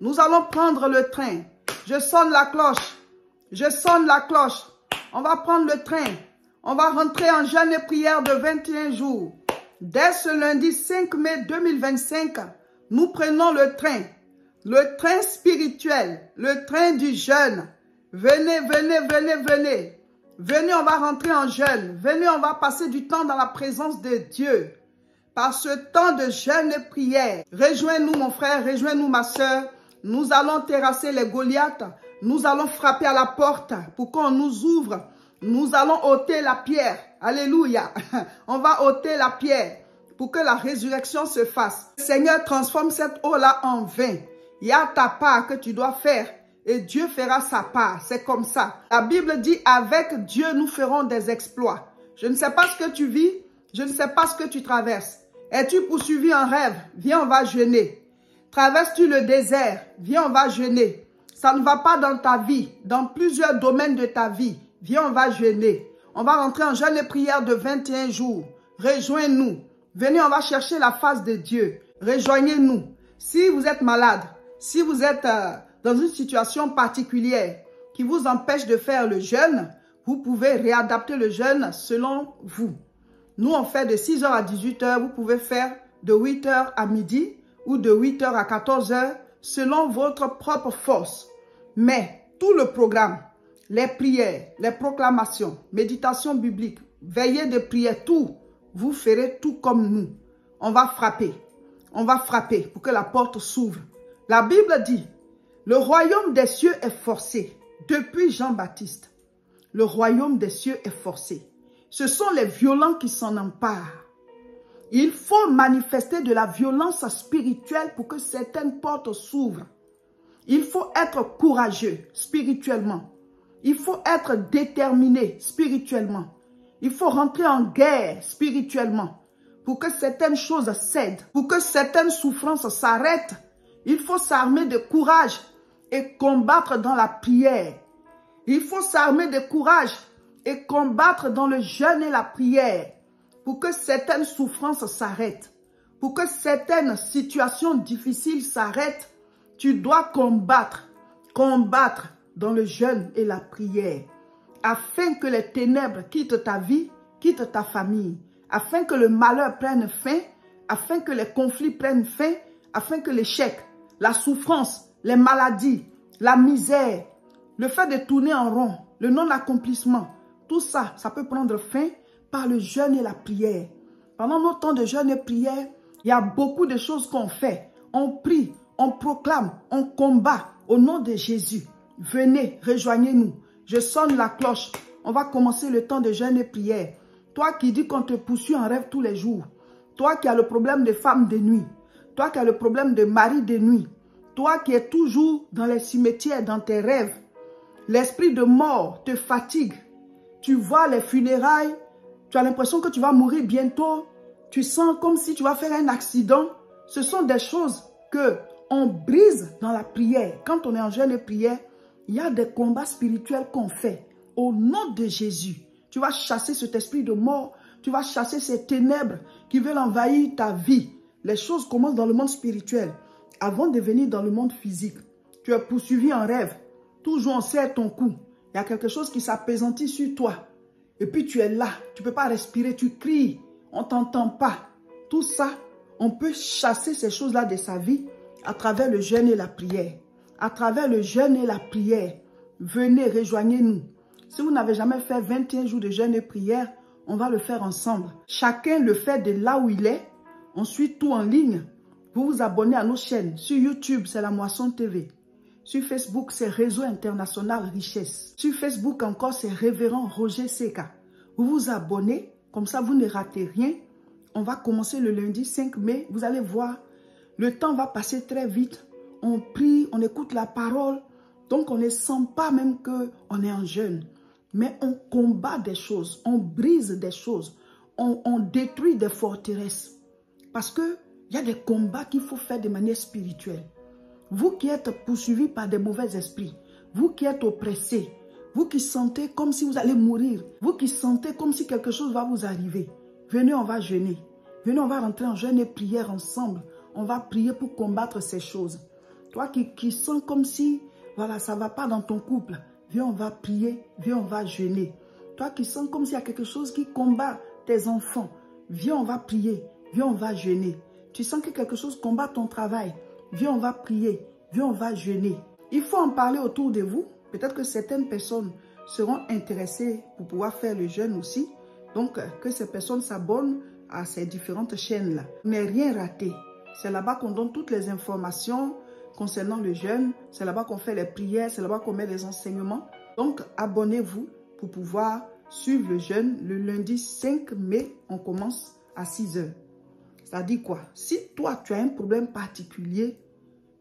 Nous allons prendre le train. Je sonne la cloche. Je sonne la cloche. On va prendre le train. On va rentrer en jeûne et prière de 21 jours. Dès ce lundi 5 mai 2025, nous prenons le train spirituel, le train du jeûne. Venez, venez, venez, venez. Venez, on va rentrer en jeûne. Venez, on va passer du temps dans la présence de Dieu. Par ce temps de jeûne et prière, rejoins-nous mon frère, rejoins-nous ma soeur. Nous allons terrasser les Goliaths. Nous allons frapper à la porte pour qu'on nous ouvre. Nous allons ôter la pierre. Alléluia. On va ôter la pierre pour que la résurrection se fasse. Seigneur, transforme cette eau-là en vin. Il y a ta part que tu dois faire et Dieu fera sa part. C'est comme ça. La Bible dit, avec Dieu, nous ferons des exploits. Je ne sais pas ce que tu vis. Je ne sais pas ce que tu traverses. Es-tu poursuivi en rêve? Viens, on va jeûner. Traverses-tu le désert? Viens, on va jeûner. Ça ne va pas dans ta vie, dans plusieurs domaines de ta vie. Viens, on va jeûner. On va rentrer en jeûne et prière de 21 jours. Rejoins-nous. Venez, on va chercher la face de Dieu. Rejoignez-nous. Si vous êtes malade, si vous êtes dans une situation particulière qui vous empêche de faire le jeûne, vous pouvez réadapter le jeûne selon vous. Nous, on fait de 6h à 18h. Vous pouvez faire de 8h à midi ou de 8h à 14h selon votre propre force. Mais tout le programme, les prières, les proclamations, méditation biblique, veillée de prière, tout, vous ferez tout comme nous. On va frapper pour que la porte s'ouvre. La Bible dit, le royaume des cieux est forcé. Depuis Jean-Baptiste, le royaume des cieux est forcé. Ce sont les violents qui s'en emparent. Il faut manifester de la violence spirituelle pour que certaines portes s'ouvrent. Il faut être courageux spirituellement. Il faut être déterminé spirituellement. Il faut rentrer en guerre spirituellement pour que certaines choses cèdent, pour que certaines souffrances s'arrêtent. Il faut s'armer de courage et combattre dans la prière. Il faut s'armer de courage et combattre dans le jeûne et la prière pour que certaines souffrances s'arrêtent, pour que certaines situations difficiles s'arrêtent. Tu dois combattre dans le jeûne et la prière, afin que les ténèbres quittent ta vie, quittent ta famille, afin que le malheur prenne fin, afin que les conflits prennent fin, afin que l'échec, la souffrance, les maladies, la misère, le fait de tourner en rond, le non-accomplissement, tout ça, ça peut prendre fin par le jeûne et la prière. Pendant nos temps de jeûne et prière, il y a beaucoup de choses qu'on fait. On prie, on proclame, on combat au nom de Jésus. Venez, rejoignez-nous. Je sonne la cloche. On va commencer le temps de jeûne et prière. Toi qui dis qu'on te poursuit en rêve tous les jours. Toi qui as le problème de femme de nuit. Toi qui as le problème de mari de nuit. Toi qui es toujours dans les cimetières, dans tes rêves. L'esprit de mort te fatigue. Tu vois les funérailles. Tu as l'impression que tu vas mourir bientôt. Tu sens comme si tu vas faire un accident. Ce sont des choses que on brise dans la prière. Quand on est en jeûne et prière, il y a des combats spirituels qu'on fait. Au nom de Jésus, tu vas chasser cet esprit de mort. Tu vas chasser ces ténèbres qui veulent envahir ta vie. Les choses commencent dans le monde spirituel avant de venir dans le monde physique. Tu es poursuivi en rêve. Toujours on serre ton cou. Il y a quelque chose qui s'appesantit sur toi. Et puis tu es là. Tu ne peux pas respirer. Tu cries. On ne t'entend pas. Tout ça, on peut chasser ces choses-là de sa vie à travers le jeûne et la prière. À travers le jeûne et la prière. Venez, rejoignez-nous. Si vous n'avez jamais fait 21 jours de jeûne et prière, on va le faire ensemble. Chacun le fait de là où il est. On suit tout en ligne. Vous vous abonnez à nos chaînes. Sur YouTube, c'est La Moisson TV. Sur Facebook, c'est Réseau International Richesse. Sur Facebook encore, c'est Révérend Roger Seka. Vous vous abonnez, comme ça vous ne ratez rien. On va commencer le lundi 5 mai. Vous allez voir, le temps va passer très vite. On prie, on écoute la parole. Donc on ne sent pas même qu'on est en jeûne. Mais on combat des choses, on brise des choses, on détruit des forteresses. Parce qu'il y a des combats qu'il faut faire de manière spirituelle. Vous qui êtes poursuivis par des mauvais esprits, vous qui êtes oppressés, vous qui sentez comme si vous allez mourir, vous qui sentez comme si quelque chose va vous arriver, venez, on va jeûner. Venez, on va rentrer en jeûne et prière ensemble. On va prier pour combattre ces choses. Toi qui sens comme si, voilà, ça ne va pas dans ton couple. Viens, on va prier. Viens, on va jeûner. Toi qui sens comme s'il y a quelque chose qui combat tes enfants. Viens, on va prier. Viens, on va jeûner. Tu sens que quelque chose combat ton travail. Viens, on va prier. Viens, on va jeûner. Il faut en parler autour de vous. Peut-être que certaines personnes seront intéressées pour pouvoir faire le jeûne aussi. Donc, que ces personnes s'abonnent à ces différentes chaînes-là. Mais rien raté. C'est là-bas qu'on donne toutes les informations concernant le jeûne. C'est là-bas qu'on fait les prières. C'est là-bas qu'on met les enseignements. Donc, abonnez-vous pour pouvoir suivre le jeûne. Le lundi 5 mai, on commence à 6 heures. Ça dit quoi? Si toi, tu as un problème particulier,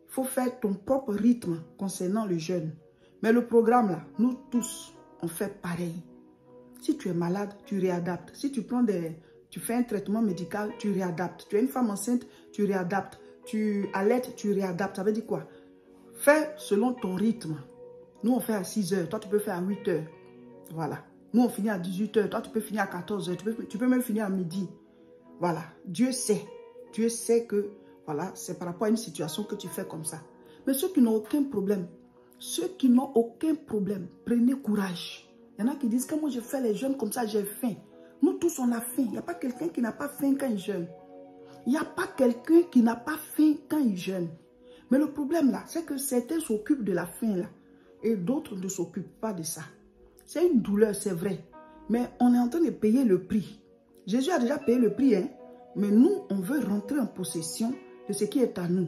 il faut faire ton propre rythme concernant le jeûne. Mais le programme là, nous tous, on fait pareil. Si tu es malade, tu réadaptes. Si tu fais un traitement médical, tu réadaptes. Tu es une femme enceinte, tu réadaptes. Tu allaites, tu réadaptes. Ça veut dire quoi? Fais selon ton rythme. Nous, on fait à 6 heures. Toi, tu peux faire à 8 heures. Voilà. Nous, on finit à 18 heures. Toi, tu peux finir à 14 heures. Tu peux même finir à midi. Voilà. Dieu sait. Dieu sait que, voilà, c'est par rapport à une situation que tu fais comme ça. Mais ceux qui n'ont aucun problème, prenez courage. Il y en a qui disent que moi, je fais les jeûnes comme ça, j'ai faim. Nous tous, on a faim. Il n'y a pas quelqu'un qui n'a pas faim quand il jeûne. Il n'y a pas quelqu'un qui n'a pas faim quand il jeûne. Mais le problème là, c'est que certains s'occupent de la faim là. Et d'autres ne s'occupent pas de ça. C'est une douleur, c'est vrai. Mais on est en train de payer le prix. Jésus a déjà payé le prix, hein. Mais nous, on veut rentrer en possession de ce qui est à nous.